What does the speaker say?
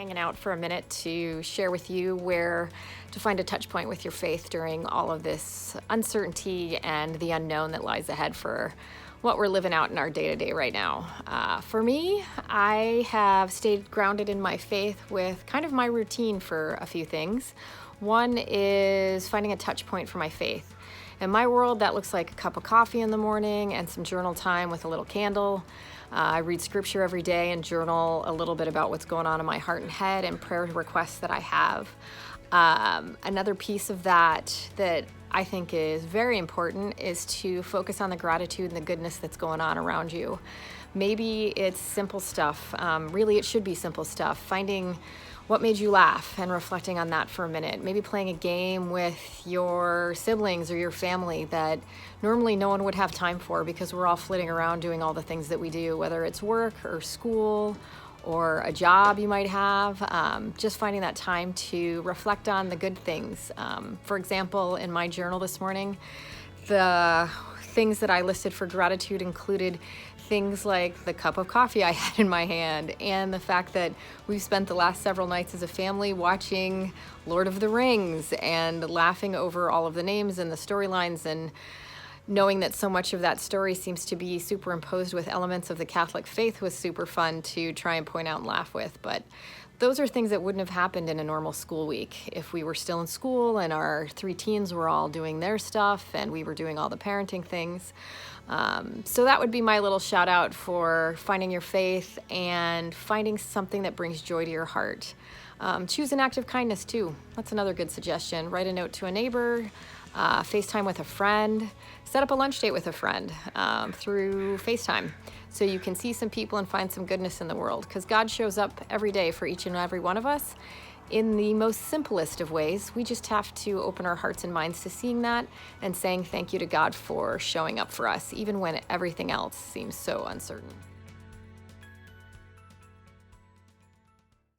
hanging out for a minute to share with you where to find a touch point with your faith during all of this uncertainty and the unknown that lies ahead for what we're living out in our day-to-day right now. For me, I have stayed grounded in my faith with kind of my routine for a few things. One is finding a touch point for my faith. In my world, that looks like a cup of coffee in the morning and some journal time with a little candle. I read scripture every day and journal a little bit about what's going on in my heart and head and prayer requests that I have. Another piece of that I think is very important is to focus on the gratitude and the goodness that's going on around you. Maybe it's simple stuff. Really, it should be simple stuff. Finding what made you laugh and reflecting on that for a minute. Maybe playing a game with your siblings or your family that normally no one would have time for because we're all flitting around doing all the things that we do, whether it's work or school or a job you might have. Just finding that time to reflect on the good things. For example, in my journal this morning, the things that I listed for gratitude included things like the cup of coffee I had in my hand and the fact that we've spent the last several nights as a family watching Lord of the Rings and laughing over all of the names and the storylines, and knowing that so much of that story seems to be superimposed with elements of the Catholic faith was super fun to try and point out and laugh with. But those are things that wouldn't have happened in a normal school week if we were still in school and our 3 teens were all doing their stuff and we were doing all the parenting things. So that would be my little shout out for finding your faith and finding something that brings joy to your heart. Choose an act of kindness too. That's another good suggestion. Write a note to a neighbor, FaceTime with a friend, set up a lunch date with a friend through FaceTime so you can see some people and find some goodness in the world, because God shows up every day for each and every one of us in the most simplest of ways. We just have to open our hearts and minds to seeing that and saying thank you to God for showing up for us, even when everything else seems so uncertain.